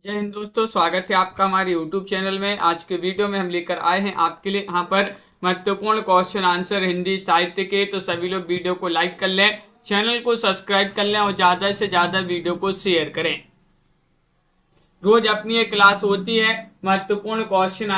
जय हिंद दोस्तों, स्वागत है आपका हमारे YouTube चैनल में। आज के वीडियो में हम लेकर आए हैं आपके लिए यहाँ पर महत्वपूर्ण क्वेश्चन आंसर हिंदी साहित्य के। तो सभी लोग वीडियो को लाइक कर लें, चैनल को सब्सक्राइब कर लें और ज़्यादा से ज़्यादा वीडियो को शेयर करें। रोज अपनी एक क्लास होती है, महत्वपूर्ण क्वेश्चन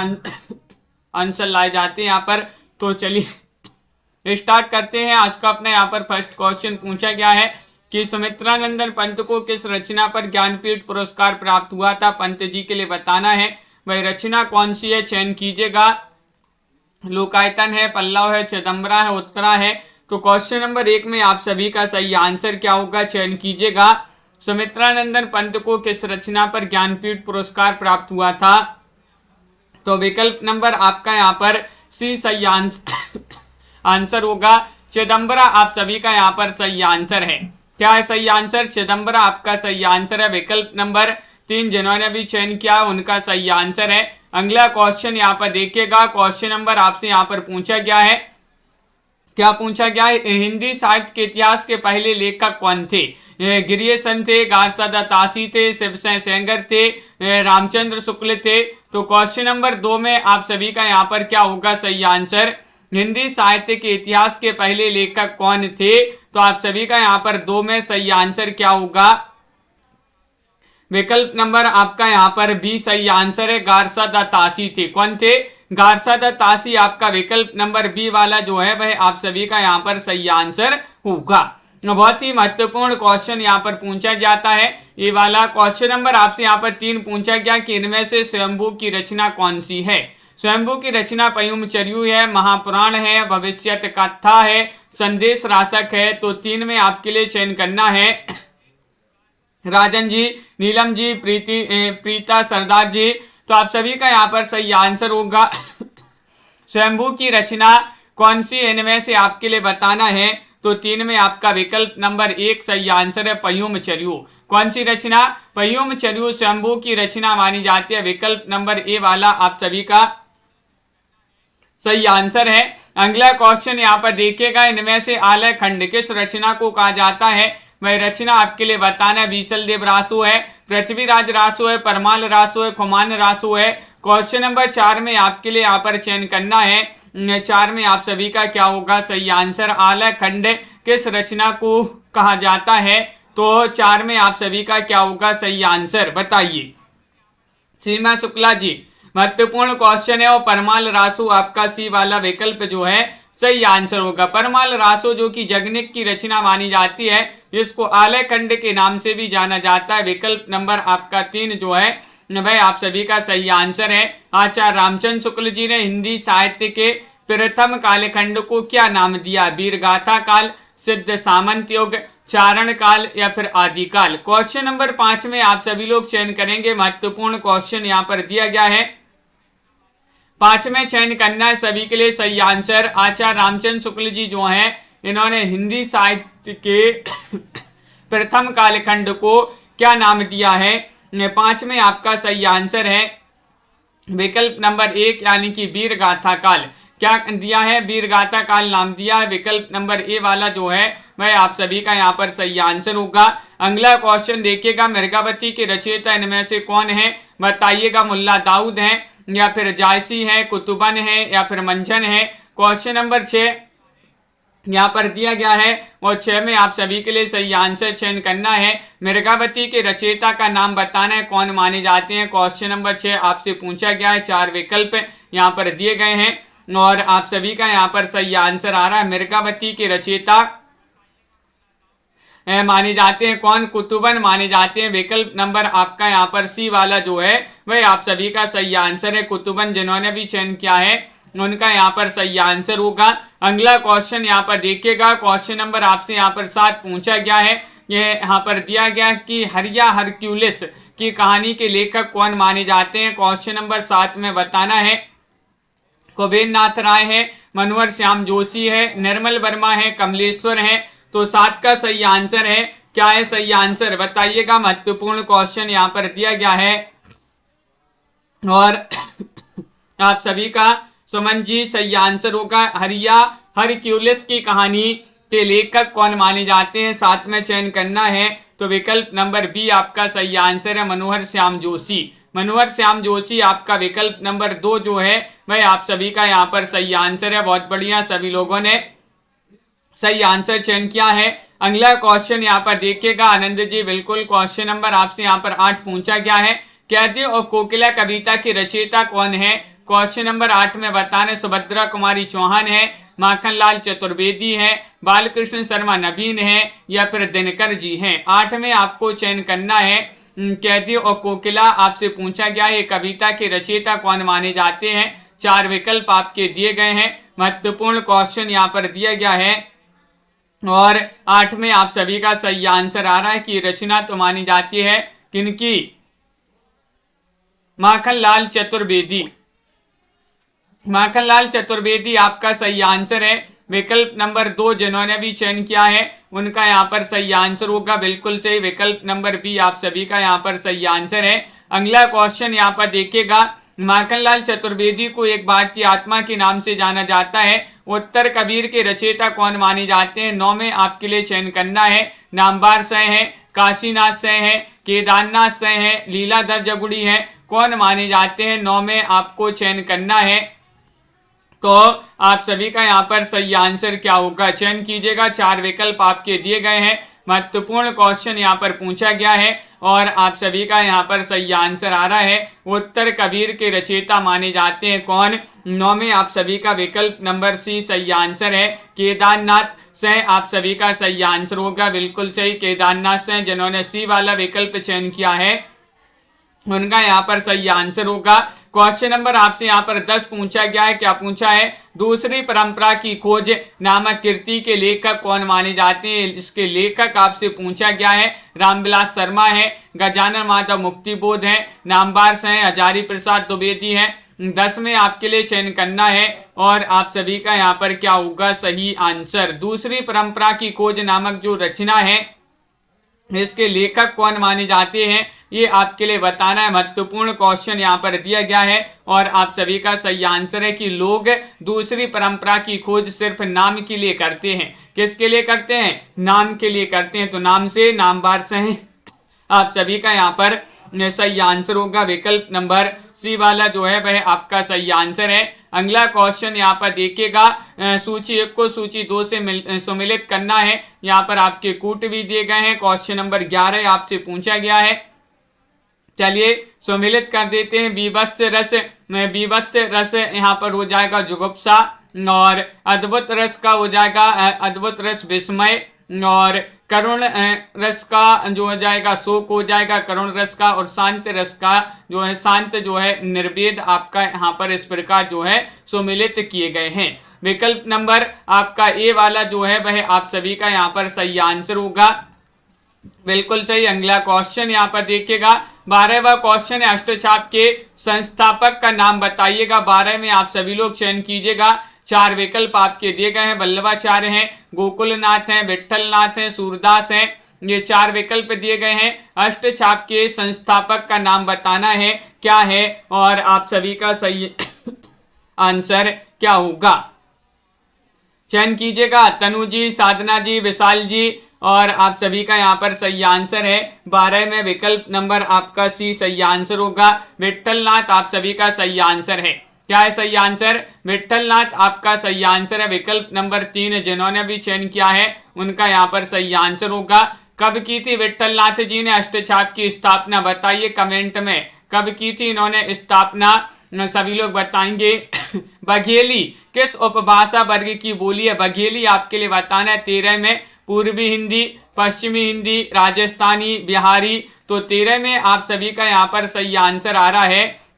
आंसर लाए जाते हैं यहाँ पर। तो चलिए स्टार्ट करते हैं। आज का अपना यहाँ पर फर्स्ट क्वेश्चन पूछा गया है कि सुमित्रानंदन पंत को किस रचना पर ज्ञानपीठ पुरस्कार प्राप्त हुआ था। पंत जी के लिए बताना है वह रचना कौन सी है, चयन कीजिएगा। लोकायतन है, पल्लव है, चिदंबरा है, उत्तरा है। तो क्वेश्चन नंबर 1 में आप सभी का सही आंसर क्या होगा, चयन कीजिएगा। सुमित्रानंदन पंत को किस रचना पर ज्ञानपीठ पुरस्कार प्राप्त हुआ था। तो विकल्प नंबर आपका यहाँ पर सी सही आंसर होगा। चिदंबरा आप सभी का यहाँ पर सही आंसर है। क्या है सही आंसर? चिदंबरा आपका सही आंसर है। विकल्प नंबर 3 जिन्होंने भी चयन किया उनका सही आंसर है। अगला क्वेश्चन यहाँ पर देखिएगा। क्वेश्चन नंबर आपसे यहाँ पर पूछा गया है, क्या पूछा गया है, हिंदी साहित्य के इतिहास के पहले लेखक कौन थे। गिरियसन थे, गारसादातासी थे, शिवसेन सेंगर थे, रामचंद्र शुक्ल थे। तो क्वेश्चन नंबर 2 में आप सभी का यहाँ पर क्या होगा सही आंसर, हिंदी साहित्य के इतिहास के पहले लेखक कौन थे। तो आप सभी का यहाँ पर 2 में सही आंसर क्या होगा, विकल्प नंबर आपका यहाँ पर बी सही आंसर है। गारसादातासी थे। कौन थे? गारसादातासी आपका विकल्प नंबर बी वाला जो है वह आप सभी का यहाँ पर सही आंसर होगा। बहुत ही महत्वपूर्ण क्वेश्चन यहाँ पर पूछा जाता है ये वाला। क्वेश्चन नंबर आपसे यहाँ पर 3 पूछा गया कि इनमें से स्वयंभू की रचना कौन सी है। स्वयंभू की रचना पयुम चर्यू है, महापुराण है, भविष्यत कथा है, संदेश राशक है। तो 3 में आपके लिए चयन करना है। राजन जी, नीलम जी, प्रीता सरदार जी। तो आप सभी का यहाँ पर सही आंसर होगा स्वयंभू की रचना कौन सी इनमें से आपके लिए बताना है। तो 3 में आपका विकल्प नंबर 1 सही आंसर है, पयुम चर्यू। कौन सी रचना? पयुम चर्यू स्वयंभू की रचना मानी जाती है। विकल्प नंबर ए वाला आप सभी का सही आंसर है। अगला क्वेश्चन यहाँ पर देखिएगा, इनमें से आलय खंड किस रचना को कहा जाता है। वह रचना आपके लिए बताना है। बीसल देव रासो है, पृथ्वीराज रासो है, परमाल रासो है, खुमान रासो है। क्वेश्चन नंबर 4 में आपके लिए यहाँ पर चयन करना है। 4 में आप सभी का क्या होगा सही आंसर, आलय खंड किस रचना को कहा जाता है। तो 4 में आप सभी का क्या होगा सही आंसर, बताइए। सीमा शुक्ला जी, महत्वपूर्ण क्वेश्चन है और परमाल रासो आपका सी वाला विकल्प जो है सही आंसर होगा। परमाल रासो जो कि जगनिक की रचना मानी जाती है, इसको आलय खंड के नाम से भी जाना जाता है। विकल्प नंबर आपका 3 जो है वह आप सभी का सही आंसर है। आचार्य रामचंद्र शुक्ल जी ने हिंदी साहित्य के प्रथम कालखंड को क्या नाम दिया। वीरगाथा काल, सिद्ध सामंत युग, चारण काल या फिर आदिकाल। क्वेश्चन नंबर 5 में आप सभी लोग चयन करेंगे। महत्वपूर्ण क्वेश्चन यहाँ पर दिया गया है, 5 में चयन करना है सभी के लिए सही आंसर। आचार्य रामचंद्र शुक्ल जी जो हैं इन्होंने हिंदी साहित्य के प्रथम कालखंड को क्या नाम दिया है। 5 में आपका सही आंसर है विकल्प नंबर 1 यानी कि वीरगाथा काल। क्या दिया है? वीरगाथा काल नाम दिया है। विकल्प नंबर ए वाला जो है वह आप सभी का यहाँ पर सही आंसर होगा। अगला क्वेश्चन देखिएगा, मृगावती के रचयिता इनमें से कौन है, बताइएगा। मुल्ला दाऊद है या फिर जायसी है, कुतुबन है या फिर मंझन है। क्वेश्चन नंबर 6 यहाँ पर दिया गया है और 6 में आप सभी के लिए सही आंसर चयन करना है। मृगावती के रचयिता का नाम बताना है, कौन माने जाते हैं। क्वेश्चन नंबर 6 आपसे पूछा गया है। 4 विकल्प यहाँ पर दिए गए हैं और आप सभी का यहाँ पर सही आंसर आ रहा है। मृगावती के रचयिता माने जाते हैं कौन, कुतुबन माने जाते हैं। विकल्प नंबर आपका यहाँ पर सी वाला जो है वह आप सभी का सही आंसर है। कुतुबन जिन्होंने भी चयन किया है उनका यहाँ पर सही आंसर होगा। अगला क्वेश्चन यहाँ पर देखिएगा। क्वेश्चन नंबर आपसे यहाँ पर 7 पूछा गया है। ये यहाँ पर दिया गया कि हरिया हरक्यूलिस की कहानी के लेखक कौन माने जाते हैं। क्वेश्चन नंबर 7 में बताना है। कुबेर नाथ राय है, मनोहर श्याम जोशी है, निर्मल वर्मा है, कमलेश्वर है। तो 7 का सही आंसर है। क्या है सही आंसर, बताइएगा। महत्वपूर्ण क्वेश्चन यहाँ पर दिया गया है और आप सभी का सुमन जी सही आंसर होगा। हरिया हरक्यूलिस की कहानी के लेखक कौन माने जाते हैं, 7 में चयन करना है। तो विकल्प नंबर बी आपका सही आंसर है मनोहर श्याम जोशी। मनोहर श्याम जोशी आपका विकल्प नंबर 2 जो है वह आप सभी का यहाँ पर सही आंसर है। बहुत बढ़िया, सभी लोगों ने सही आंसर चयन किया है। अगला क्वेश्चन यहाँ पर देखिएगा आनंद जी, बिल्कुल क्वेश्चन नंबर आपसे यहाँ पर 8 पूछा गया है। कैदी और कोकिला कविता की रचयिता कौन है? क्वेश्चन नंबर 8 में बताने सुभद्रा कुमारी चौहान है, माखनलाल चतुर्वेदी है, बालकृष्ण शर्मा नवीन है या फिर दिनकर जी हैं। 8 में आपको चयन करना है। कैदी और कोकिला आपसे पूछा गया है, कविता के रचयिता कौन माने जाते हैं? 4 विकल्प आपके दिए गए हैं। महत्वपूर्ण क्वेश्चन यहाँ पर दिया गया है और 8 में आप सभी का सही आंसर आ रहा है कि रचना तो मानी जाती है किनकी? माखनलाल चतुर्वेदी। माखनलाल चतुर्वेदी आपका सही आंसर है। विकल्प नंबर 2 जिन्होंने भी चयन किया है उनका यहाँ पर सही आंसर होगा, बिल्कुल सही, विकल्प नंबर बी आप सभी का यहाँ पर सही आंसर है। अगला क्वेश्चन यहाँ पर देखिएगा, माखनलाल चतुर्वेदी को एक भारतीय आत्मा के नाम से जाना जाता है। उत्तर कबीर के रचयिता कौन माने जाते हैं? 9 में आपके लिए चयन करना है। नामवार सह है, काशीनाथ सह है, केदारनाथ सह है, लीलाधर जगुड़ी है, कौन माने जाते हैं? 9 में आपको चयन करना है। तो आप सभी का यहाँ पर सही आंसर क्या होगा? चयन कीजिएगा। 4 विकल्प आपके दिए गए हैं। महत्वपूर्ण क्वेश्चन यहाँ पर पूछा गया है और आप सभी का यहाँ पर सही आंसर आ रहा है। उत्तर कबीर के रचयिता माने जाते हैं कौन? 9 में आप सभी का विकल्प नंबर सी सही आंसर है। केदारनाथ सह आप सभी का सही आंसर होगा, बिल्कुल सही, केदारनाथ सह जिन्होंने सी वाला विकल्प चयन किया है उनका यहाँ पर सही आंसर होगा। क्वेश्चन नंबर आपसे यहाँ पर 10 पूछा गया है। क्या पूछा है? दूसरी परंपरा की खोज नामक कृति के लेखक कौन माने जाते हैं? इसके लेखक आपसे पूछा गया है। रामविलास शर्मा है, गजानन माधव मुक्तिबोध है, नामवार हैं, हजारी प्रसाद द्विवेदी है। 10 में आपके लिए चयन करना है और आप सभी का यहाँ पर क्या होगा सही आंसर? दूसरी परंपरा की खोज नामक जो रचना है इसके लेखक कौन माने जाते हैं ये आपके लिए बताना है। महत्वपूर्ण क्वेश्चन यहाँ पर दिया गया है और आप सभी का सही आंसर है कि लोग दूसरी परंपरा की खोज सिर्फ नाम के लिए करते हैं। किसके लिए करते हैं? नाम के लिए करते हैं। तो नाम से, नामवार से हैं। आप सभी का यहाँ पर सही आंसर होगा, विकल्प नंबर सी वाला जो है वह आपका सही आंसर है। अगला क्वेश्चन यहाँ पर देखिएगा, सूची 1 को सूची 2 से सम्मिलित करना है। यहाँ पर आपके कूट भी दिए गए हैं। क्वेश्चन नंबर 11 आपसे पूछा गया है। चलिए सम्मिलित कर देते हैं। बीभत्स रस यहाँ पर हो जाएगा जुगुप्सा और अद्भुत रस का हो जाएगा अद्भुत रस विस्मय और करुण रस का जो हो जाएगा शोक हो जाएगा करुण रस का और शांत रस का जो है शांत जो है निर्वेद आपका यहाँ पर इस प्रकार जो है सम्मिलित किए गए हैं। विकल्प नंबर आपका ए वाला जो है वह आप सभी का यहाँ पर सही आंसर होगा, बिल्कुल सही। अगला क्वेश्चन यहाँ पर देखिएगा, 12वां क्वेश्चन है अष्टचाप के संस्थापक का नाम बताइएगा। 12 में आप सभी लोग चयन कीजिएगा। 4 विकल्प आपके दिए गए हैं। वल्लभाचार्य हैं, गोकुलनाथ हैं, विठलनाथ हैं, सूरदास हैं। ये 4 विकल्प दिए गए हैं। अष्टचाप के संस्थापक का नाम बताना है क्या है और आप सभी का सही आंसर क्या होगा? चयन कीजिएगा। तनु जी, साधना जी, विशाल जी और आप सभी का यहाँ पर सही आंसर है। 12 में विकल्प नंबर आपका सी सही आंसर होगा। विठलनाथ आप सभी का सही आंसर है। क्या है सही आंसर? विठलनाथ आपका सही आंसर है। विकल्प नंबर 3 जिन्होंने भी चयन किया है उनका यहाँ पर सही आंसर होगा। कब की थी विठलनाथ जी ने अष्टचाप की स्थापना? बताइए कमेंट में, कब की थी इन्होंने स्थापना? सभी लोग बताएंगे। बघेली किस उपभाषा वर्ग की बोली है? बघेली आपके लिए बताना है। 13 में पूर्वी हिंदी, पश्चिमी हिंदी, राजस्थानी, बिहारी। तो 13 में आप सभी का यहाँ पर सही आंसर आ रहा है।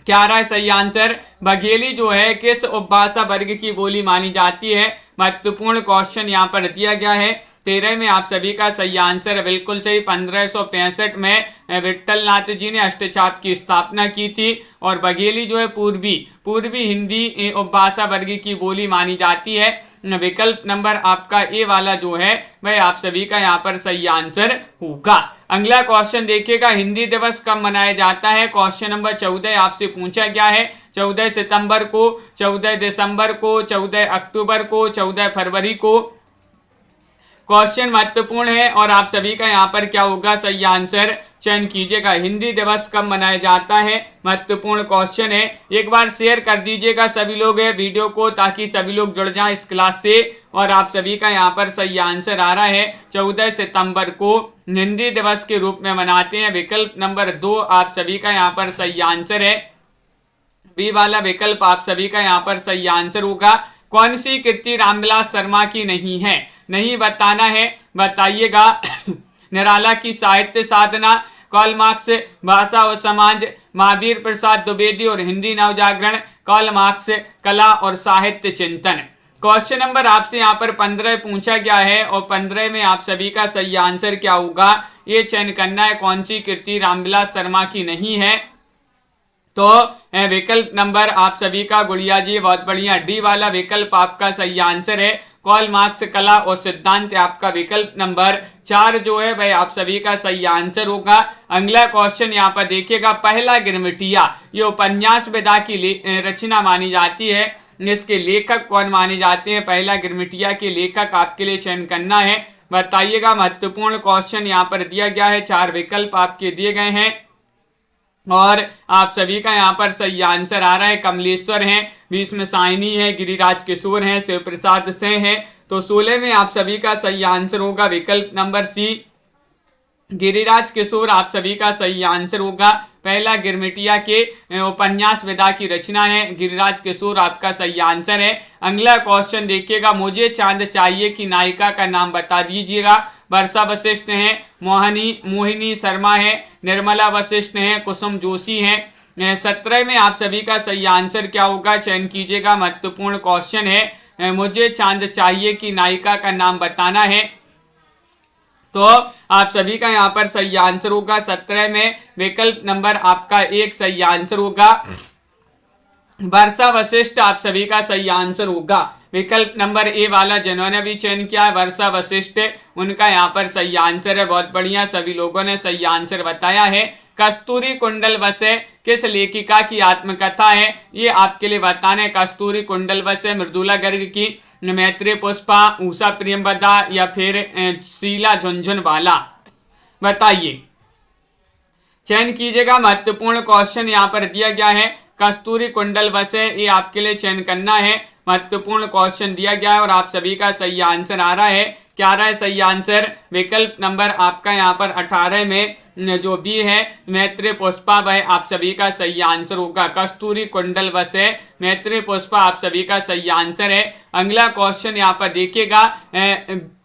क्या आ रहा है सही आंसर? बघेली जो है किस उपभाषा वर्ग की बोली मानी जाती है? महत्वपूर्ण क्वेश्चन यहाँ पर दिया गया है। 13 में आप सभी का सही आंसर है, बिल्कुल सही। 1565 में विठलनाथ जी ने अष्टचाप की स्थापना की थी और बघेली जो है पूर्वी हिंदी उपभाषा वर्ग की बोली मानी जाती है। विकल्प नंबर आपका ए वाला जो है वह आप सभी का यहाँ पर सही आंसर होगा। अगला क्वेश्चन देखिएगा, हिंदी दिवस कब मनाया जाता है? क्वेश्चन नंबर 14 आपसे पूछा गया है। 14 सितंबर को, 14 दिसंबर को, 14 अक्टूबर को, 14 फरवरी को। क्वेश्चन महत्वपूर्ण है और आप सभी का यहाँ पर क्या होगा सही आंसर चयन कीजिएगा। हिंदी दिवस कब मनाया जाता है, महत्वपूर्ण क्वेश्चन है। एक बार शेयर कर दीजिएगा सभी लोग वीडियो को, ताकि सभी लोग जुड़ जाएं इस क्लास से। और आप सभी का यहाँ पर सही आंसर आ रहा है 14 सितंबर को हिंदी दिवस के रूप में मनाते हैं। विकल्प नंबर 2 आप सभी का यहाँ पर सही आंसर है। बी वाला विकल्प आप सभी का यहाँ पर सही आंसर होगा। कौन सी कृति रामविलास शर्मा की नहीं है, नहीं बताना है, बताइएगा। निराला की साहित्य साधना, कार्ल मार्क्स भाषा और समाज, महावीर प्रसाद द्विवेदी और हिंदी नवजागरण, कार्ल मार्क्स कला और साहित्य चिंतन। क्वेश्चन नंबर आपसे यहाँ पर 15 पूछा गया है और 15 में आप सभी का सही आंसर क्या होगा ये चयन करना है। कौन सी कृति रामविलास शर्मा की नहीं है, तो विकल्प नंबर आप सभी का गुड़िया जी बहुत बढ़िया, डी वाला विकल्प आपका सही आंसर है। कार्ल मार्क्स कला और सिद्धांत आपका विकल्प नंबर 4 जो है वह आप सभी का सही आंसर होगा। अगला क्वेश्चन यहाँ पर देखिएगा, पहला गिरमिटिया ये उपन्यास विधा की रचना मानी जाती है। इसके लेखक कौन माने जाते हैं, पहला गिरमिटिया के लेखक आपके लिए चयन करना है, बताइएगा। महत्वपूर्ण क्वेश्चन यहाँ पर दिया गया है, 4 विकल्प आपके दिए गए हैं और आप सभी का यहाँ पर सही आंसर आ रहा है। कमलेश्वर हैं, 20 में साइनी है, गिरिराज किशोर हैं, शिव प्रसाद से हैं। तो 16 में आप सभी का सही आंसर होगा विकल्प नंबर सी, गिरिराज किशोर आप सभी का सही आंसर होगा। पहला गिरमिटिया के उपन्यास विधा की रचना है, गिरिराज किशोर आपका सही आंसर है। अगला क्वेश्चन देखिएगा, मुझे चांद चाहिए की नायिका का नाम बता दीजिएगा। वर्षा वशिष्ठ हैं, मोहिनी शर्मा है, निर्मला वशिष्ठ हैं, कुसुम जोशी हैं। 17 में आप सभी का सही आंसर क्या होगा चयन कीजिएगा। महत्वपूर्ण क्वेश्चन है, मुझे चांद चाहिए की नायिका का नाम बताना है, तो आप सभी का यहाँ पर सही आंसर होगा 17 में विकल्प नंबर आपका 1 सही आंसर होगा। वर्षा वशिष्ठ आप सभी का सही आंसर होगा। विकल्प नंबर ए वाला जिन्होंने भी चयन किया है वर्षा वशिष्ठ, उनका यहाँ पर सही आंसर है। बहुत बढ़िया, सभी लोगों ने सही आंसर बताया है। कस्तूरी कुंडल वसे किस लेखिका की आत्मकथा है, ये आपके लिए बताना है। कस्तूरी कुंडल वसे मृदुला गर्ग की, मैत्री पुष्पा, उषा प्रियंवदा या फिर शीला झुनझुनवाला, बताइए, चयन कीजिएगा। महत्वपूर्ण क्वेश्चन यहाँ पर दिया गया है, कस्तूरी कुंडल वसे ये आपके लिए चयन करना है। महत्वपूर्ण क्वेश्चन दिया गया है और आप सभी का सही आंसर आ रहा है। क्या आ रहा है सही आंसर, विकल्प नंबर आपका यहाँ पर 18 में जो बी है मैत्री पुष्पा वह आप सभी का सही आंसर होगा। कस्तूरी कुंडल वसे मैत्री पुष्पा आप सभी का सही आंसर है। अगला क्वेश्चन यहाँ पर देखिएगा,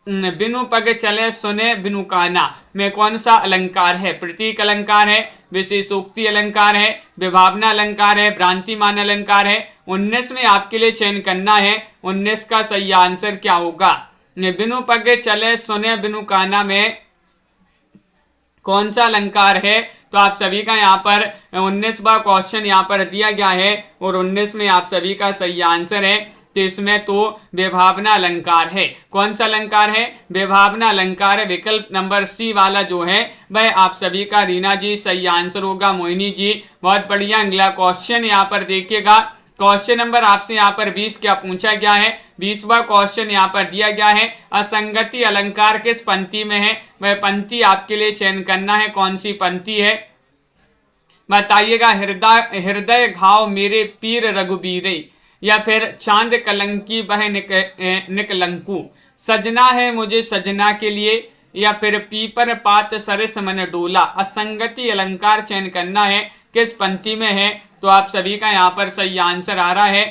बिनु पग चले सुने बिनु काना में कौन सा अलंकार है, प्रतीक अलंकार है, विशेषोक्ति अलंकार है, विभावना अलंकार है, भ्रांतिमान अलंकार है। 19 में आपके लिए चयन करना है, 19 का सही आंसर क्या होगा। बिनु पग चले सुने बिनु काना में कौन सा अलंकार है, तो आप सभी का यहाँ पर 19वां क्वेश्चन यहाँ पर दिया गया है और 19 में आप सभी का सही आंसर है। तो इसमें तो विभावना अलंकार है। कौन सा अलंकार है, विभावना अलंकार है। विकल्प नंबर सी वाला जो है वह आप सभी का रीना जी सही आंसर होगा, मोहिनी जी बहुत बढ़िया। अगला क्वेश्चन यहाँ पर देखिएगा, क्वेश्चन नंबर आपसे यहाँ पर 20 क्या पूछा गया है, 20वां क्वेश्चन यहाँ पर दिया गया है। असंगति अलंकार किस पंक्ति में है, वह पंक्ति आपके लिए चयन करना है, कौन सी पंक्ति है बताइएगा। हृदय घाव मेरे पीर रघुबीरे, या फिर चांद कलंकी बह निकलंकू, सजना है मुझे सजना के लिए, या फिर पीपर पात सरिस मन डोला। असंगति अलंकार चयन करना है, किस पंक्ति में है, तो आप सभी का यहाँ पर सही आंसर आ रहा है।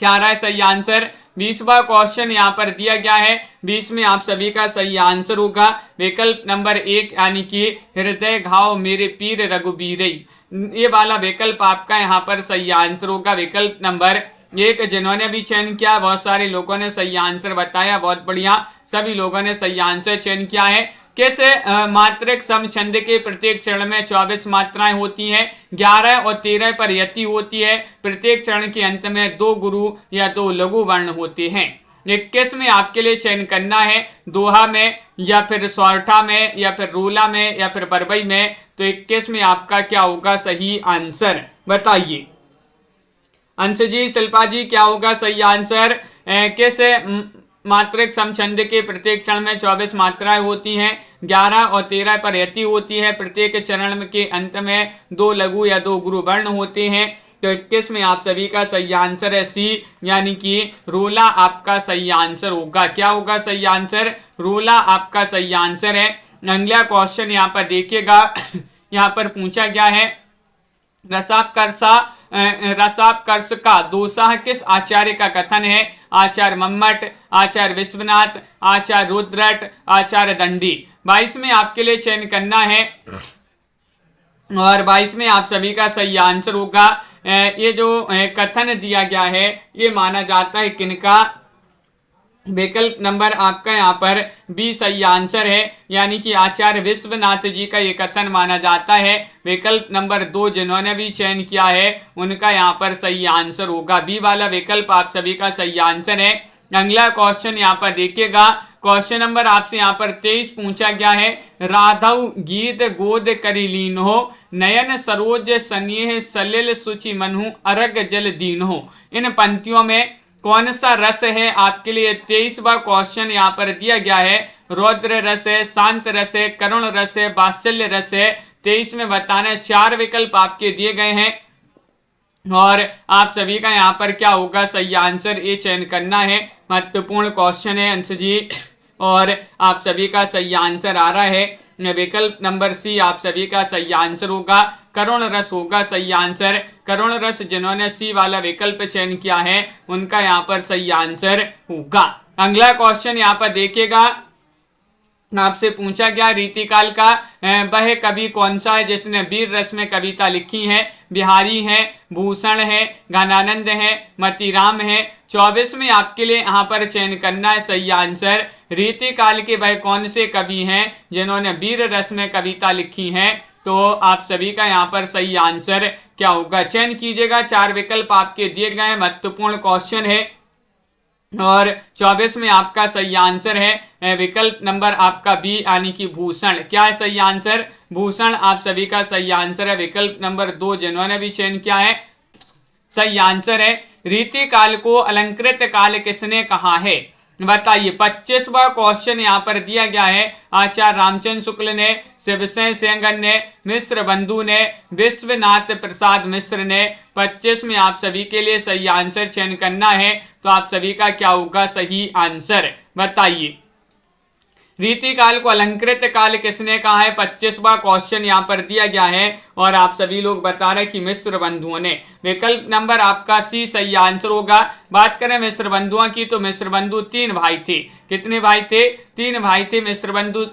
क्या आ रहा है सही आंसर, 20वां क्वेश्चन यहाँ पर दिया गया है, 20 में आप सभी का सही आंसर होगा विकल्प नंबर 1 यानी कि हृदय घाव मेरे पीर रघुबीरे, ये वाला विकल्प आपका यहाँ पर सही आंसर होगा। विकल्प नंबर 1 जिन्होंने भी चयन किया बहुत सारे लोगों ने सही आंसर बताया, बहुत बढ़िया, सभी लोगों ने सही आंसर चयन किया है। किस मात्रिक समछंद के प्रत्येक चरण में 24 मात्राएं होती हैं, 11 और 13 पर यति होती है, प्रत्येक चरण के अंत में 2 गुरु या 2 लघु वर्ण होते हैं। 21 में आपके लिए चयन करना है, दोहा में या फिर सौरठा में या फिर रूला में या फिर बरबई में, तो 21 में आपका क्या होगा सही आंसर बताइए। अंश जी, शिल्पा जी क्या होगा सही आंसर, किस मात्रिक समछंद के प्रत्येक चरण में 24 मात्राएं होती हैं, 11 और 13 पर यति होती है। प्रत्येक चरण के अंत में 2 लघु या 2 गुरु वर्ण होते हैं। तो 21 में आप सभी का सही आंसर है सी, यानी कि रोला आपका सही आंसर होगा। क्या होगा सही आंसर? रोला आपका सही आंसर है। अगला क्वेश्चन यहाँ पर देखिएगा, यहाँ पर पूछा गया है रसापकर्ष का दोसा किस आचार्य का कथन है? आचार्य मम्मट, आचार्य विश्वनाथ, आचार्य रुद्रट, आचार्य दंडी। 22 में आपके लिए चयन करना है और 22 में आप सभी का सही आंसर होगा। ये जो कथन दिया गया है ये माना जाता है किनका? विकल्प नंबर आपका यहाँ पर बी सही आंसर है, यानी कि आचार्य विश्वनाथ जी का ये कथन माना जाता है। विकल्प नंबर 2 जिन्होंने भी चयन किया है उनका यहाँ पर सही आंसर होगा। बी वाला विकल्प आप सभी का सही आंसर है। अगला क्वेश्चन यहाँ पर देखिएगा, क्वेश्चन नंबर आपसे यहाँ पर 23 पूछा गया है। राधव गीत गोद करी लीन हो, नयन सरोज सनेह सलिल सुचि मनहु, अरग जल दीन हो। इन पंक्तियों में कौन सा रस है? आपके लिए 23वां क्वेश्चन यहाँ पर दिया गया है। रौद्र रस है, शांत रस है, करुण रस है, वात्सल्य रस है। 23 में बताना है। 4 विकल्प आपके दिए गए हैं और आप सभी का यहाँ पर क्या होगा सही आंसर ये चयन करना है। महत्वपूर्ण क्वेश्चन है अंश जी, और आप सभी का सही आंसर आ रहा है विकल्प नंबर सी आप सभी का सही आंसर होगा। करुण रस होगा सही आंसर। करुण रस जिन्होंने सी वाला विकल्प चयन किया है उनका यहाँ पर सही आंसर होगा। अगला क्वेश्चन यहाँ पर देखिएगा, आपसे पूछा गया रीतिकाल का वह कवि कौन सा है जिसने वीर रस में कविता लिखी है? बिहारी है, भूषण है, घनानंद है, मतीराम है। 24 में आपके लिए यहाँ पर चयन करना है सही आंसर। रीतिकाल के वह कौन से कवि हैं जिन्होंने वीर रस में कविता लिखी है? तो आप सभी का यहाँ पर सही आंसर क्या होगा चयन कीजिएगा। 4 विकल्प आपके दिए गए, महत्वपूर्ण क्वेश्चन है और 24 में आपका सही आंसर है विकल्प नंबर आपका बी यानी कि भूषण। क्या है सही आंसर? भूषण आप सभी का सही आंसर है। विकल्प नंबर 2 जिन्होंने भी चयन किया है सही आंसर है। रीति काल को अलंकृत काल किसने कहा है? बताइए। 25वां क्वेश्चन यहाँ पर दिया गया है। आचार्य रामचंद्र शुक्ल ने, शिवसेन सेंगर ने, मिश्र बंधु ने, विश्वनाथ प्रसाद मिश्र ने। 25 में आप सभी के लिए सही आंसर चयन करना है। तो आप सभी का क्या होगा सही आंसर बताइए। रीतिकाल को अलंकृत काल किसने कहा है? 25वां क्वेश्चन यहाँ पर दिया गया है और आप सभी लोग बता रहे कि मिश्र बंधुओं ने। विकल्प नंबर आपका सी सही आंसर होगा। बात करें मिश्र बंधुओं की तो मिश्र बंधु 3 भाई थे। कितने भाई थे? 3 भाई थे मिश्र बंधु,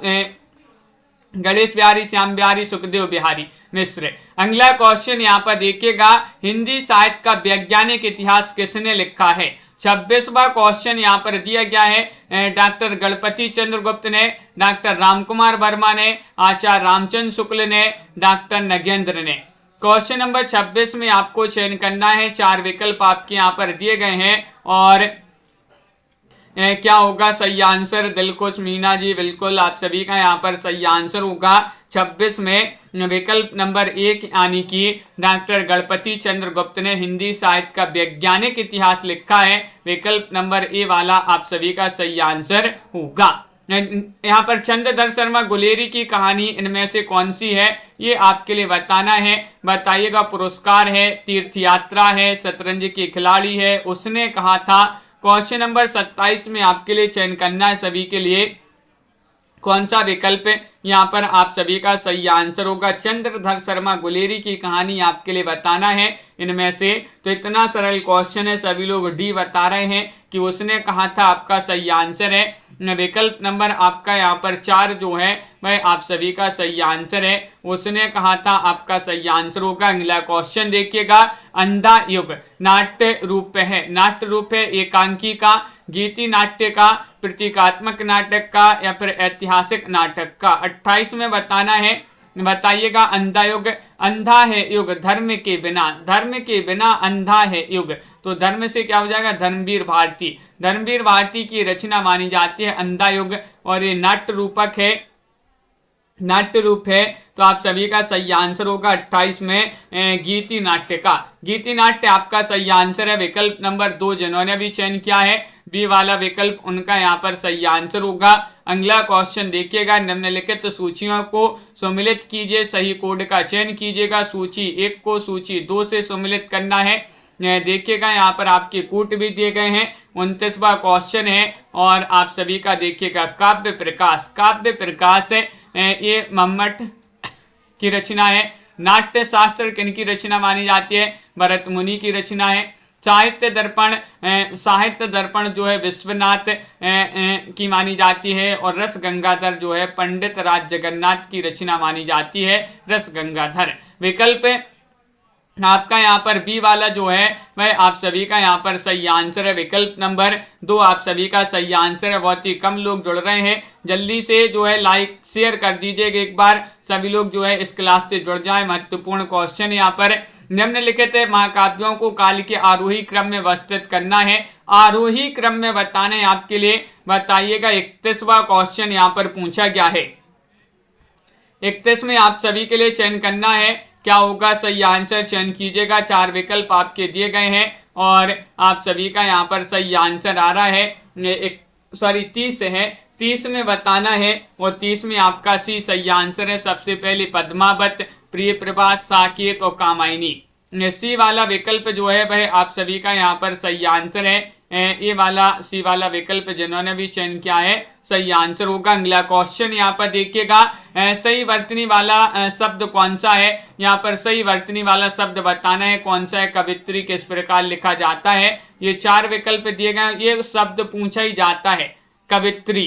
गणेश बिहारी, श्याम बिहारी, सुखदेव बिहारी मिश्र। अगला क्वेश्चन यहाँ पर देखिएगा, हिंदी साहित्य का वैज्ञानिक इतिहास किसने लिखा है? 26वां क्वेश्चन यहाँ पर दिया गया है। डॉक्टर गणपति चंद्र गुप्त ने, डॉक्टर रामकुमार वर्मा ने, आचार्य रामचंद्र शुक्ल ने, डॉक्टर नगेंद्र ने। क्वेश्चन नंबर 26 में आपको चयन करना है। 4 विकल्प आपके यहाँ पर दिए गए हैं और क्या होगा सही आंसर? दिलखुश मीना जी, बिल्कुल आप सभी का यहाँ पर सही आंसर होगा। 26 में विकल्प नंबर 1 यानी कि डॉक्टर गणपति चंद्र गुप्त ने हिंदी साहित्य का वैज्ञानिक इतिहास लिखा है। विकल्प नंबर ए वाला आप सभी का सही आंसर होगा। यहाँ पर चंद्रधर शर्मा गुलेरी की कहानी इनमें से कौन सी है? ये आपके लिए बताना है। बताइएगा। पुरस्कार है, तीर्थ यात्रा है, शतरंज के खिलाड़ी है, उसने कहा था। क्वेश्चन नंबर 27 में आपके लिए चयन करना है सभी के लिए कौन सा विकल्प यहाँ पर आप सभी का सही आंसर होगा। चंद्रधर शर्मा गुलेरी की कहानी आपके लिए बताना है इनमें से। तो इतना सरल क्वेश्चन है, सभी लोग डी बता रहे हैं कि उसने कहा था आपका सही आंसर है। विकल्प नंबर आपका यहाँ पर 4 जो है वह आप सभी का सही आंसर है। उसने कहा था आपका सही आंसर होगा। अगला क्वेश्चन देखिएगा, अंधा युग नाट्य रूप है। नाट्य रूप है एकांकी का, गीति नाट्य का, प्रतीकात्मक नाटक का या फिर ऐतिहासिक नाटक का। 28 में बताना है। बताइएगा। अंधा युग, अंधा है युग धर्म के बिना, धर्म के बिना अंधा है युग। तो धर्म से क्या हो जाएगा? धर्मवीर भारती। धर्मवीर भारती की रचना मानी जाती है अंधा युग और ये नाट्य रूपक है, नाट्य रूप है। तो आप सभी का सही आंसर होगा 28 में गीति नाट्य का। गीति नाट्य आपका सही आंसर है। विकल्प नंबर 2 जिन्होंने भी चयन किया है बी वाला विकल्प, उनका यहाँ पर सही आंसर होगा। अगला क्वेश्चन देखिएगा, निम्नलिखित सूचियों को सुमिलित कीजिए, सही कोड का चयन कीजिएगा। सूची 1 को सूची 2 से सुमिलित करना है। देखिएगा यहाँ पर आपके कूट भी दिए गए हैं। 29वां क्वेश्चन है और आप सभी का देखिएगा काव्य प्रकाश। काव्य प्रकाश है ये मम्मट की रचना है। नाट्य शास्त्र किनकी रचना मानी जाती है? भरत मुनि की रचना है। साहित्य दर्पण जो है विश्वनाथ की मानी जाती है और रस गंगाधर जो है पंडित राज जगन्नाथ की रचना मानी जाती है, रस गंगाधर। विकल्प आपका यहाँ पर बी वाला जो है वह आप सभी का यहाँ पर सही आंसर है। विकल्प नंबर 2 आप सभी का सही आंसर है। बहुत ही कम लोग जुड़ रहे हैं, जल्दी से जो है लाइक शेयर कर दीजिएगा। एक बार सभी लोग जो है इस क्लास से जुड़ जाएं। महत्वपूर्ण क्वेश्चन यहाँ पर निम्नलिखित महाकाव्यों को काल के आरोही क्रम में व्यवस्थित करना है। आरोही क्रम में बताने आपके लिए बताइएगा। 31वां क्वेश्चन यहाँ पर पूछा गया है। 31 में आप सभी के लिए चयन करना है, क्या होगा सही आंसर, चयन कीजिएगा। 4 विकल्प आपके दिए गए हैं और आप सभी का यहाँ पर सही आंसर आ रहा है 30 है। 30 में बताना है और 30 में आपका सी सही आंसर है। सबसे पहले पद्मावत, प्रिय प्रभास, साकेत और कामायनी। सी वाला विकल्प जो है वह आप सभी का यहाँ पर सही आंसर है। ये वाला सी वाला विकल्प जिन्होंने भी चयन किया है सही आंसर होगा। अगला क्वेश्चन यहाँ पर देखिएगा, सही वर्तनी वाला शब्द कौन सा है? यहाँ पर सही वर्तनी वाला शब्द बताना है कौन सा है। कवित्री किस प्रकार लिखा जाता है? ये 4 विकल्प दिए गए, ये शब्द पूछा ही जाता है कवित्री।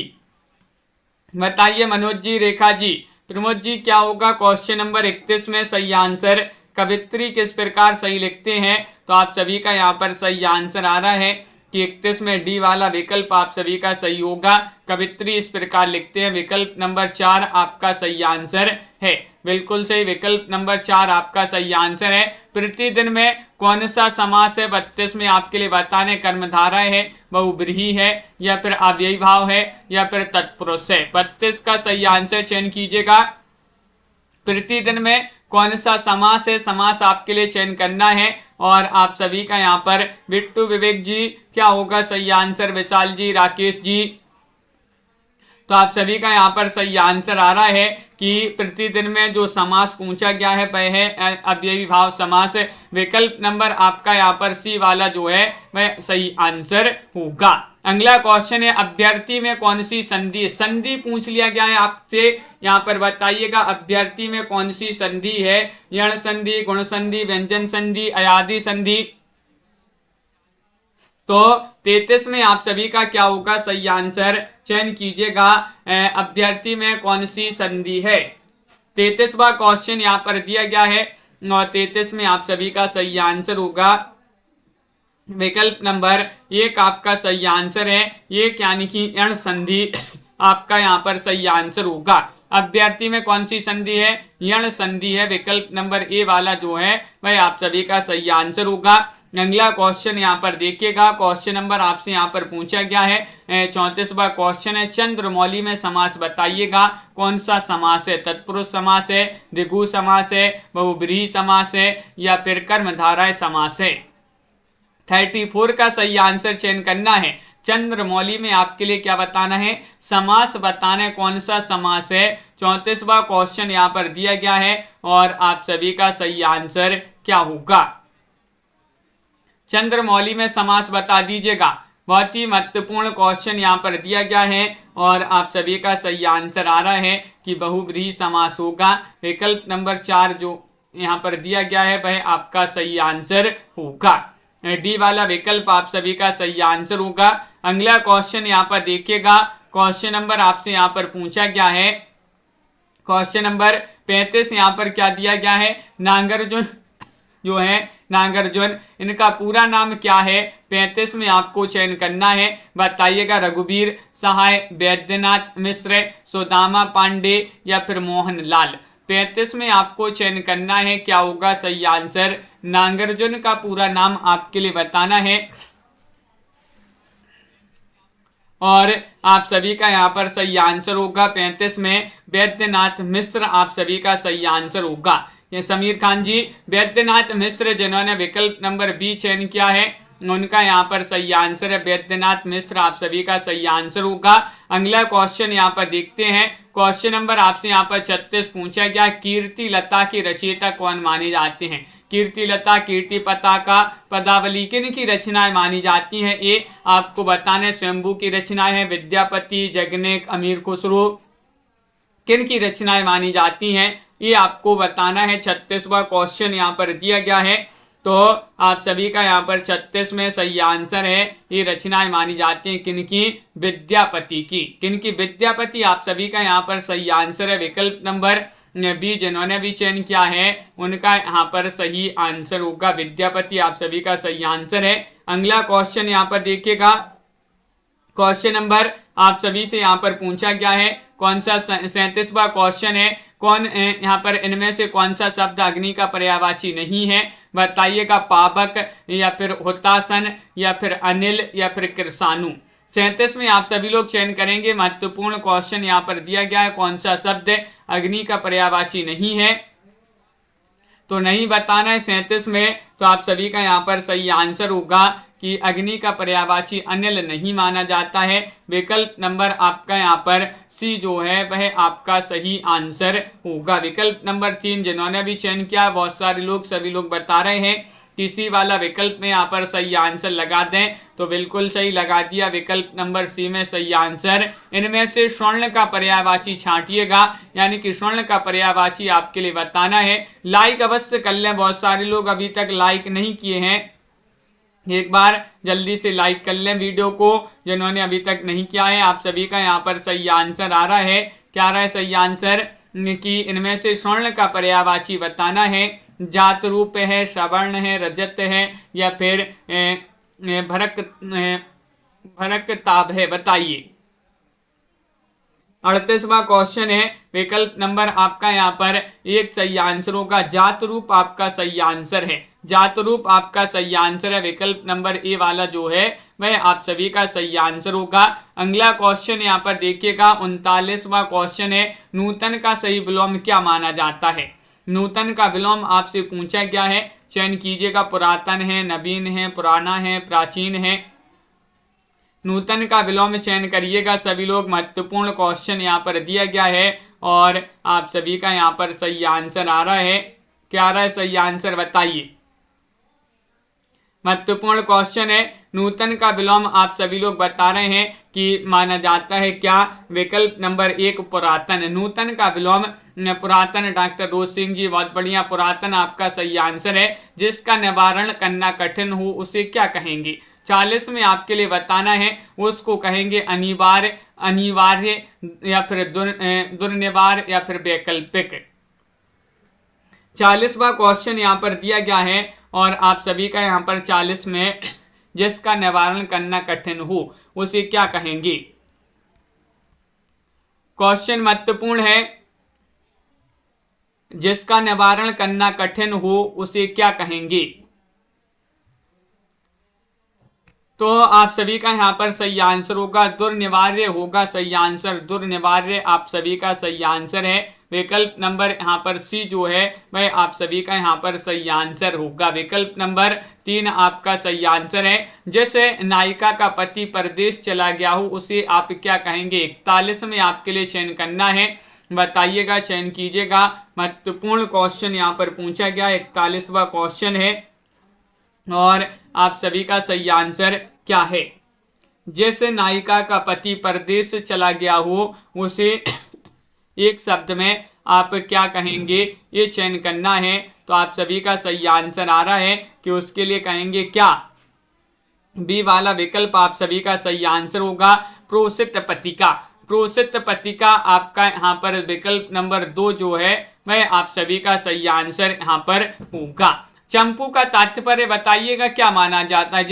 बताइए मनोज जी, रेखा जी, प्रमोद जी, क्या होगा क्वेश्चन नंबर 31 में सही आंसर? कवित्री किस प्रकार सही लिखते हैं? तो आप सभी का यहाँ पर सही आंसर आ रहा है कि 31 में डी वाला विकल्प आप सभी का सही होगा। कवित्री इस प्रकार लिखते हैं। विकल्प नंबर 4 आपका सही आंसर है। बिल्कुल सही, विकल्प नंबर 4 आपका सही आंसर है। प्रतिदिन में कौन सा समास है? 32 में आपके लिए बताने कर्मधारा है, बहुब्रीहि है या फिर अव्ययी भाव है या फिर तत्पुरुष है। 32 का सही आंसर चयन कीजिएगा। प्रतिदिन में कौन सा समास है? समास आपके लिए चयन करना है और आप सभी का यहाँ पर बिट्टू, विवेक जी, क्या होगा सही आंसर? विशाल जी, राकेश जी, तो आप सभी का यहाँ पर सही आंसर आ रहा है कि प्रतिदिन में जो समास पूछा गया है वह है अव्ययी भाव समास। विकल्प नंबर आपका यहाँ पर सी वाला जो है वह सही आंसर होगा। अगला क्वेश्चन है, अभ्यर्थी में कौन सी संधि? संधि पूछ लिया गया है आपसे, यहाँ पर बताइएगा अभ्यर्थी में कौन सी संधि है? यण संधि, गुण संधि, व्यंजन संधि, अयादि संधि। तो 33 में आप सभी का क्या होगा सही आंसर? चयन कीजिएगा। अभ्यर्थी में कौन सी संधि है? 33वां क्वेश्चन यहाँ पर दिया गया है और 33 में आप सभी का सही आंसर होगा विकल्प नंबर 1 आपका सही आंसर है। ये यानी कि यण संधि आपका यहाँ पर सही आंसर होगा। अभ्यर्थी में कौन सी संधि है? यण संधि है। विकल्प नंबर ए वाला जो है वह आप सभी का सही आंसर होगा। अगला क्वेश्चन यहाँ पर देखिएगा। क्वेश्चन नंबर आपसे यहाँ पर पूछा गया है 34वां क्वेश्चन है, चंद्रमौली में समास बताइएगा कौन सा समास है? तत्पुरुष समास है, द्विगु समास है, बहुब्रीहि समास है या फिर कर्मधारय समास है। 34 का सही आंसर चयन करना है। चंद्रमौली में आपके लिए क्या बताना है? समास बताना है कौन सा समास है। 34वां क्वेश्चन यहाँ पर दिया गया है और आप सभी का सही आंसर क्या होगा? चंद्रमौली में समास बता दीजिएगा। बहुत ही महत्वपूर्ण क्वेश्चन यहाँ पर दिया गया है और आप सभी का सही आंसर आ रहा है कि बहुब्रीहि समास होगा। विकल्प नंबर 4 जो यहाँ पर दिया गया है वह आपका सही आंसर होगा। डी वाला विकल्प आप सभी का सही आंसर होगा। अगला क्वेश्चन यहाँ पर देखिएगा। क्वेश्चन नंबर आपसे यहाँ पर पूछा गया है क्वेश्चन नंबर 35। यहाँ पर क्या दिया गया है? नागार्जुन जो है, नागार्जुन, इनका पूरा नाम क्या है? 35 में आपको चयन करना है। बताइएगा रघुवीर सहाय, वैद्यनाथ मिश्र, सुदामा पांडे या फिर मोहन लाल। 35 में आपको चयन करना है, क्या होगा सही आंसर? नागार्जुन का पूरा नाम आपके लिए बताना है। और आप सभी का यहाँ पर सही आंसर होगा 35 में वैद्यनाथ मिश्र आप सभी का सही आंसर होगा। ये समीर खान जी वैद्यनाथ मिश्र जिन्होंने विकल्प नंबर बी चयन किया है उनका यहाँ पर सही आंसर है वैद्यनाथ मिश्र आप सभी का सही आंसर होगा। अगला क्वेश्चन यहाँ पर देखते हैं। क्वेश्चन नंबर आपसे यहाँ पर 36 पूछा गया, कीर्ति लता की रचयिता कौन माने जाते हैं। कीर्ति लता कीर्ति पताका पदावली किन की रचनाएं मानी जाती हैं। ये आपको बताना है स्वयंभू की रचनाएं हैं, विद्यापति, जगनेक, अमीर खुसरो किन की रचनाएं मानी जाती हैं ये आपको बताना है। 36वां क्वेश्चन यहाँ पर दिया गया है तो आप सभी का यहाँ पर 36 में सही आंसर है ये रचनाएं मानी जाती हैं किनकी, विद्यापति की। किनकी, विद्यापति आप सभी का यहाँ पर सही आंसर है। विकल्प नंबर बी जिन्होंने भी चयन किया है उनका यहाँ पर सही आंसर होगा विद्यापति आप सभी का सही आंसर है। अगला क्वेश्चन यहाँ पर देखिएगा। क्वेश्चन नंबर आप सभी से यहाँ पर पूछा गया है कौन सा 37वां क्वेश्चन है, कौन यहाँ पर इनमें से कौन सा शब्द अग्नि का पर्यायवाची नहीं है बताइएगा। पावक या फिर हुतासन या फिर अनिल या फिर कृषाणु। 37 में आप सभी लोग चयन करेंगे। महत्वपूर्ण क्वेश्चन यहाँ पर दिया गया है कौन सा शब्द अग्नि का पर्यायवाची नहीं है तो नहीं बताना है 37 में। तो आप सभी का यहाँ पर सही आंसर होगा कि अग्नि का पर्यायवाची अनिल नहीं माना जाता है। विकल्प नंबर आपका यहाँ पर सी जो है वह आपका सही आंसर होगा। विकल्प नंबर 3 जिन्होंने भी चयन किया बहुत सारे लोग सभी लोग बता रहे हैं किसी वाला विकल्प में यहाँ पर सही आंसर लगा दें तो बिल्कुल सही लगा दिया। विकल्प नंबर सी में सही आंसर। इनमें से स्वर्ण का पर्यायवाची छांटिएगा यानी कि स्वर्ण का पर्यायवाची आपके लिए बताना है। लाइक अवश्य कर लें, बहुत सारे लोग अभी तक लाइक नहीं किए हैं, एक बार जल्दी से लाइक कर लें वीडियो को जिन्होंने अभी तक नहीं किया है। आप सभी का यहाँ पर सही आंसर आ रहा है। क्या आ रहा है सही आंसर कि इनमें से स्वर्ण का पर्यायवाची बताना है। जात रूप है, सवर्ण है, रजत है या फिर भरक ताब है बताइए। 38वां क्वेश्चन है। विकल्प नंबर आपका यहाँ पर एक सही आंसर होगा। जात रूप आपका सही आंसर है। जात रूप आपका सही आंसर है। विकल्प नंबर ए वाला जो है वह आप सभी का सही आंसर होगा। अगला क्वेश्चन यहाँ पर देखिएगा 39वां क्वेश्चन है। नूतन का सही विलोम क्या माना जाता है। नूतन का विलोम आपसे पूछा गया है, चयन कीजिएगा। पुरातन है, नवीन है, पुराना है, प्राचीन है। नूतन का विलोम चयन करिएगा सभी लोग। महत्वपूर्ण क्वेश्चन यहाँ पर दिया गया है और आप सभी का यहाँ पर सही आंसर आ रहा है। क्या आ रहा है सही आंसर बताइए। महत्वपूर्ण क्वेश्चन है। नूतन का विलोम आप सभी लोग बता रहे हैं कि माना जाता है क्या। विकल्प नंबर 1 पुरातन। नूतन का विलोम पुरातन। डॉक्टर रोज सिंह जी बहुत बढ़िया, पुरातन आपका सही आंसर है। जिसका निवारण करना कठिन हो उसे क्या कहेंगे। 40 में आपके लिए बताना है उसको कहेंगे अनिवार्य, अनिवार्य या फिर दुर्निवार या फिर वैकल्पिक। 40वां क्वेश्चन यहाँ पर दिया गया है और आप सभी का यहाँ पर 40 में जिसका निवारण करना कठिन हो उसे क्या कहेंगे। क्वेश्चन महत्वपूर्ण है। जिसका निवारण करना कठिन हो उसे क्या कहेंगे। तो आप सभी का यहाँ पर सही आंसर होगा दुर्निवार्य होगा सही आंसर। दुर्निवार्य आप सभी का सही आंसर है। विकल्प नंबर यहाँ पर सी जो है वह आप सभी का यहाँ पर सही आंसर होगा। विकल्प नंबर 3 आपका सही आंसर है। जैसे नायिका का पति परदेश चला गया हो उसे आप क्या कहेंगे। 41 में आपके लिए चयन करना है, बताइएगा, चयन कीजिएगा। महत्वपूर्ण क्वेश्चन यहाँ पर पूछा गया। 41वां क्वेश्चन है और आप सभी का सही आंसर क्या है। जैसे नायिका का पति परदेश चला गया हो उसे एक शब्द में आप क्या कहेंगे ये चयन करना है। तो आप सभी का सही आंसर आ रहा है कि उसके लिए कहेंगे क्या। बी वाला विकल्प आप सभी का सही आंसर होगा प्रोसित पत्रिका। प्रोसित पत्रिका आपका यहाँ पर विकल्प नंबर 2 जो है वह आप सभी का सही आंसर यहाँ पर होगा। चंपू का तात्पर्य बताइएगा क्या माना जाता है।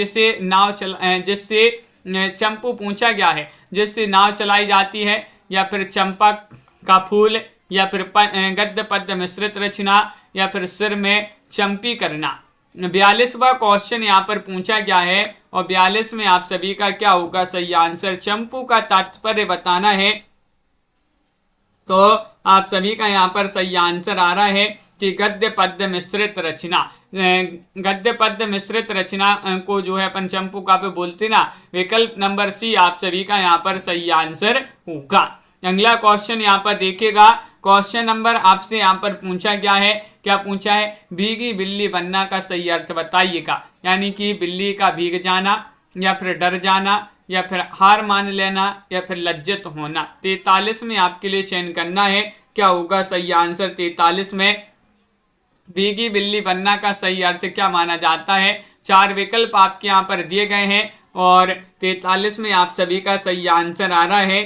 जिससे चंपू पूछा गया है, जिससे नाव चलाई जाती है या फिर चंपा का फूल या फिर गद्य पद्य मिश्रित रचना या फिर सिर में चंपी करना। 42वां क्वेश्चन यहाँ पर पूछा गया है और 42 में आप सभी का क्या होगा सही आंसर। चंपू का तात्पर्य बताना है, तो आप सभी का यहाँ पर सही आंसर आ रहा है कि गद्य पद्य मिश्रित रचना। गद्य पद्य मिश्रित रचना को जो है अपन चंपू काव्य बोलते ना। विकल्प नंबर सी आप सभी का यहाँ पर सही आंसर होगा। अगला क्वेश्चन यहाँ पर देखिएगा, क्वेश्चन नंबर आपसे यहाँ पर पूछा गया है, क्या पूछा है, भीगी बिल्ली बनना का सही अर्थ बताइएगा। यानी कि बिल्ली का भीग जाना, या फिर डर जाना, या फिर हार मान लेना, या फिर लज्जित होना। 43 में आपके लिए चयन करना है, क्या होगा सही आंसर। 43 में भीगी बिल्ली बनना का सही अर्थ क्या माना जाता है। 4 विकल्प आपके यहाँ पर दिए गए हैं और 43 में आप सभी का सही आंसर आ रहा है।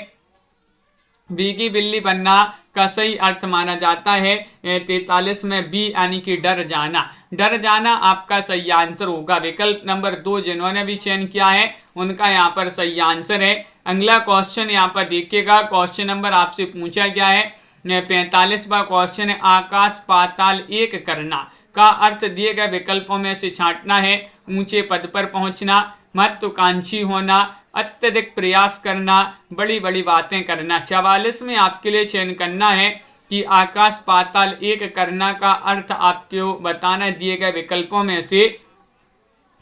भीगी बिल्ली बनना का सही अर्थ माना जाता है 43 में बी यानी कि डर जाना। डर जाना आपका सही आंसर होगा। विकल्प नंबर 2 जिन्होंने भी चयन किया है उनका यहाँ पर सही आंसर है। अगला क्वेश्चन यहाँ पर देखिएगा, क्वेश्चन नंबर आपसे पूछा गया है 45वां क्वेश्चन है, आकाश पाताल एक करना का अर्थ दिए गए विकल्पों में से छांटना है। ऊंचे पद पर पहुंचना, महत्वाकांक्षी होना, अत्यधिक प्रयास करना, बड़ी बड़ी बातें करना। 44 में आपके लिए चयन करना है कि आकाश पाताल एक करना का अर्थ आपको बताना दिए गए विकल्पों में से।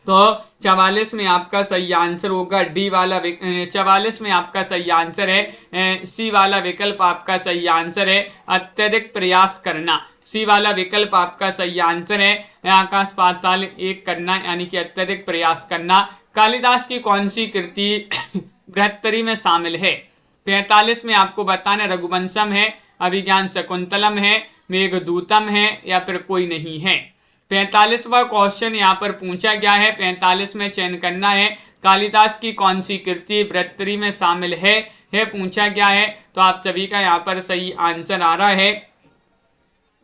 तो 44 में आपका सही आंसर होगा डी वाला। 44 में आपका सही आंसर है सी वाला विकल्प आपका सही आंसर है, अत्यधिक प्रयास करना। सी वाला विकल्प आपका सही आंसर है, आकाश पाताल एक करना यानी कि अत्यधिक प्रयास करना। कालिदास की कौन सी कृति बृहत्तरी में शामिल है। 45 में आपको बताना रघुवंशम है, अभिज्ञान शकुंतलम है, मेघदूतम है, या फिर कोई नहीं है। 45वां क्वेश्चन यहाँ पर पूछा गया है, 45 में चयन करना है कालिदास की कौन सी कृति बृहत्तरी में शामिल है पूछा गया है। तो आप सभी का यहाँ पर सही आंसर आ रहा है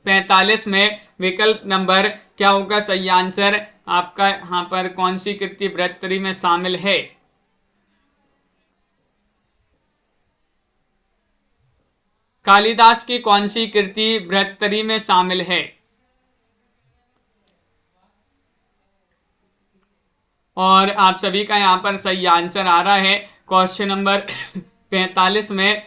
45 में विकल्प नंबर क्या होगा सही आंसर आपका। यहाँ पर कौन सी कृति बृहत्तरी में शामिल है। कालिदास की कौन सी कृति बृहत्तरी में शामिल है। और आप सभी का यहाँ पर सही आंसर आ रहा है क्वेश्चन नंबर 45 में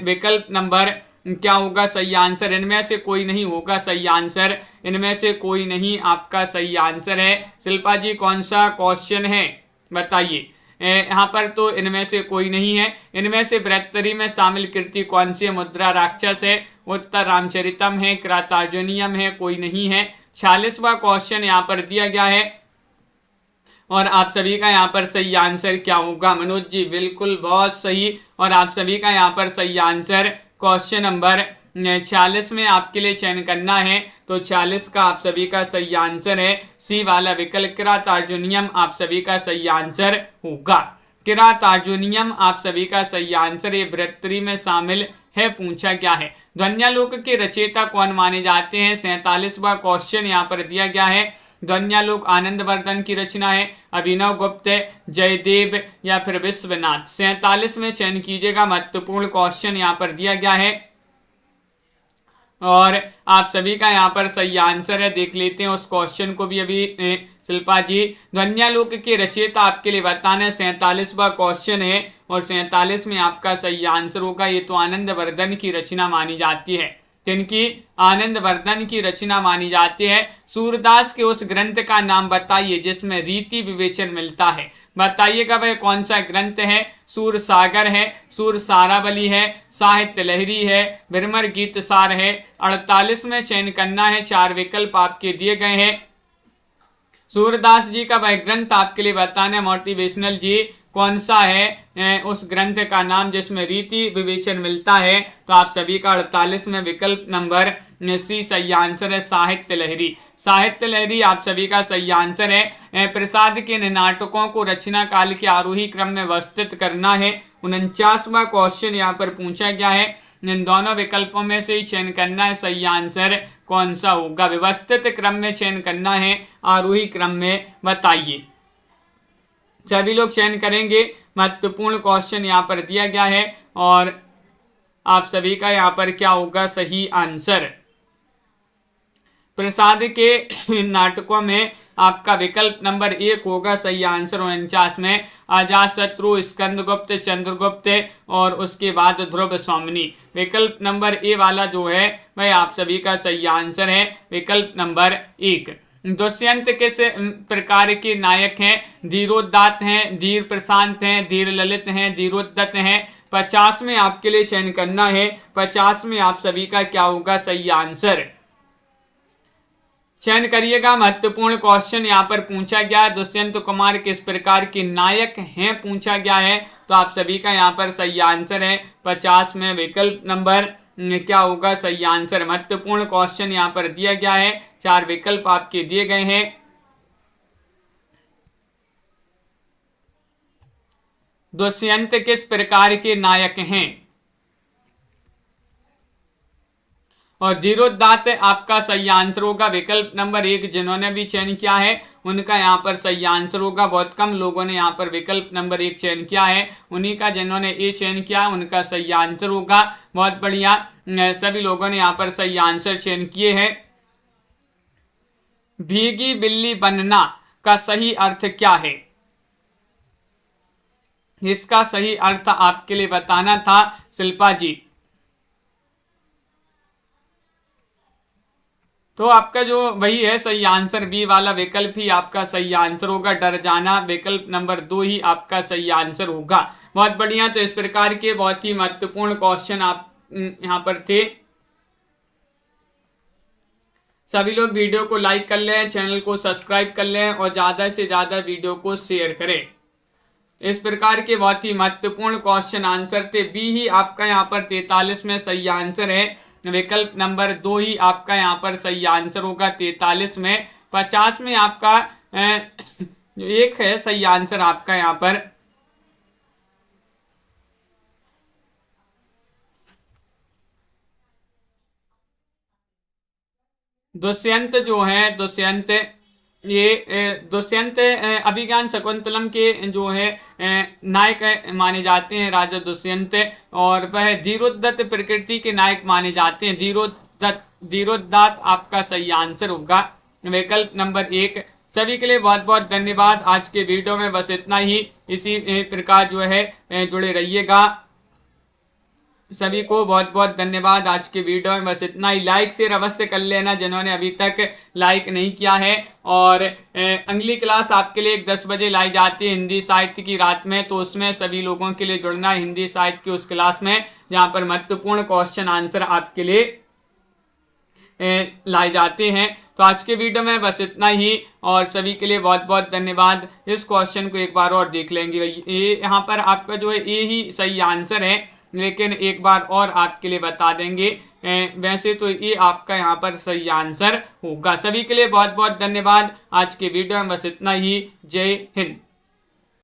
विकल्प नंबर क्या होगा सही आंसर। इनमें से कोई नहीं होगा सही आंसर, इनमें से कोई नहीं आपका सही आंसर है। शिल्पा जी कौन सा क्वेश्चन है बताइए। यहाँ पर तो इनमें से कोई नहीं है। इनमें से बृहत्तरी में शामिल कृति कौन सी है। मुद्रा राक्षस है, उत्तर रामचरितम है, कृतार्जुनीयम है, कोई नहीं है। 46वां क्वेश्चन यहाँ पर दिया गया है और आप सभी का यहाँ पर सही आंसर क्या होगा। मनोज जी बिल्कुल बहुत सही। और आप सभी का यहाँ पर सही आंसर क्वेश्चन नंबर 46 में आपके लिए चयन करना है। तो 46 का आप सभी का सही आंसर है सी वाला विकल्प कृतार्जुनीयम आप सभी का सही आंसर होगा। कृतार्जुनीयम आप सभी का सही आंसर, ये बृहत्तरी में शामिल है पूछा गया है। ध्वन्यालोक के रचयिता कौन माने जाते हैं। 47वां क्वेश्चन यहाँ पर दिया गया है। ध्वन्यालोक आनंदवर्धन की रचना है, अभिनव गुप्त, जयदेव, या फिर विश्वनाथ। 47 में चयन कीजिएगा। महत्वपूर्ण क्वेश्चन यहाँ पर दिया गया है और आप सभी का यहाँ पर सही आंसर है। देख लेते हैं उस क्वेश्चन को भी अभी शिल्पा जी। ध्वन्यालोक के रचयिता आपके लिए बताना है। 47वां क्वेश्चन है और 47 में आपका सही आंसर होगा। ये तो आनंदवर्धन की रचना मानी जाती है, जिनकी आनंदवर्धन की रचना मानी जाती है। सूरदास के उस ग्रंथ का नाम बताइए जिसमें रीति विवेचन मिलता है। बताइएगा वह कौन सा ग्रंथ है। सूर सागर है, सूर सारावली है, साहित्य लहरी है, भ्रमर गीत सार है। 48 में चयन करना है। 4 विकल्प आपके दिए गए हैं। सूरदास जी का वह ग्रंथ आपके लिए बताना है मोटिवेशनल जी कौन सा है उस ग्रंथ का नाम जिसमें रीति विवेचन मिलता है। तो आप सभी का 48 में विकल्प नंबर सी सही आंसर है, साहित्य लहरी। साहित्य लहरी आप सभी का सही आंसर है। प्रसाद के नाटकों को रचना काल के आरोही क्रम में व्यवस्थित करना है। 49वां क्वेश्चन यहाँ पर पूछा गया है। इन दोनों विकल्पों में से ही चयन करना है, सही आंसर कौन सा होगा। व्यवस्थित क्रम में चयन करना है, आरोही क्रम में बताइए। सभी लोग चयन करेंगे। महत्वपूर्ण क्वेश्चन यहाँ पर दिया गया है और आप सभी का यहाँ पर क्या होगा सही आंसर। प्रसाद के नाटकों में आपका विकल्प नंबर 1 होगा सही आंसर। 49 में अजातशत्रु, स्कंदगुप्त, चंद्रगुप्त और उसके बाद ध्रुव सौमनी। विकल्प नंबर ए वाला जो है वह आप सभी का सही आंसर है, विकल्प नंबर 1। दुष्यंत किस प्रकार के नायक हैं? धीरोदात्त हैं, धीर प्रशांत हैं, धीर ललित हैं, धीरोद्धत हैं। 50 में आपके लिए चयन करना है। 50 में आप सभी का क्या होगा सही आंसर? चयन करिएगा। महत्वपूर्ण क्वेश्चन यहाँ पर पूछा गया है, दुष्यंत कुमार किस प्रकार के नायक हैं पूछा गया है, तो आप सभी का यहाँ पर सही आंसर है 50 में विकल्प नंबर क्या होगा सही आंसर। महत्वपूर्ण क्वेश्चन यहाँ पर दिया गया है, 4 विकल्प आपके दिए गए हैं। दुष्यंत किस प्रकार के नायक हैं? और धीरोदात्त आपका सही आंसर होगा, विकल्प नंबर 1। जिन्होंने भी चयन किया है उनका यहाँ पर सही आंसर होगा। बहुत कम लोगों ने यहाँ पर विकल्प नंबर 1 चयन किया है, उन्हीं का जिन्होंने ए चयन किया उनका सही आंसर होगा। बहुत बढ़िया, सभी लोगों ने यहाँ पर सही आंसर चयन किए हैं। भीगी बिल्ली बनना का सही अर्थ क्या है? इसका सही अर्थ आपके लिए बताना था शिल्पा जी। तो आपका जो वही है सही आंसर, बी वाला विकल्प ही आपका सही आंसर होगा। डर जाना, विकल्प नंबर 2 ही आपका सही आंसर होगा। बहुत बढ़िया। तो इस प्रकार के बहुत ही महत्वपूर्ण क्वेश्चन आप यहाँ पर थे। सभी लोग वीडियो को लाइक कर लें, चैनल को सब्सक्राइब कर लें और ज्यादा से ज्यादा वीडियो को शेयर करें। इस प्रकार के बहुत ही महत्वपूर्ण क्वेश्चन आंसर थे। बी ही आपका यहाँ पर 43 में सही आंसर है, विकल्प नंबर 2 ही आपका यहाँ पर सही आंसर होगा 43 में। 50 में आपका 1 है सही आंसर आपका यहाँ पर। दुष्यंत जो है, दुष्यंत अभिज्ञान शकुंतलम के जो है नायक माने जाते हैं राजा दुष्यंत, और वह धीरोद्धत प्रकृति के नायक माने जाते हैं। धीरोदात्त आपका सही आंसर होगा, विकल्प नंबर 1। सभी के लिए बहुत बहुत धन्यवाद। आज के वीडियो में बस इतना ही। इसी प्रकार जो है जुड़े रहिएगा। सभी को बहुत बहुत धन्यवाद। आज के वीडियो में बस इतना ही। लाइक शेयर अवश्य कर लेना जिन्होंने अभी तक लाइक नहीं किया है। और अगली क्लास आपके लिए 10 बजे लाई जाती है हिंदी साहित्य की रात में, तो उसमें सभी लोगों के लिए जुड़ना है हिंदी साहित्य की उस क्लास में जहाँ पर महत्वपूर्ण क्वेश्चन आंसर आपके लिए लाए जाते हैं। तो आज के वीडियो में बस इतना ही और सभी के लिए बहुत बहुत धन्यवाद। इस क्वेश्चन को एक बार और देख लेंगे। ये यहाँ पर आपका जो है ए ही सही आंसर है, लेकिन एक बार और आपके लिए बता देंगे। वैसे तो ये आपका यहाँ पर सही आंसर होगा। सभी के लिए बहुत बहुत धन्यवाद। आज के वीडियो में बस इतना ही। जय हिंद।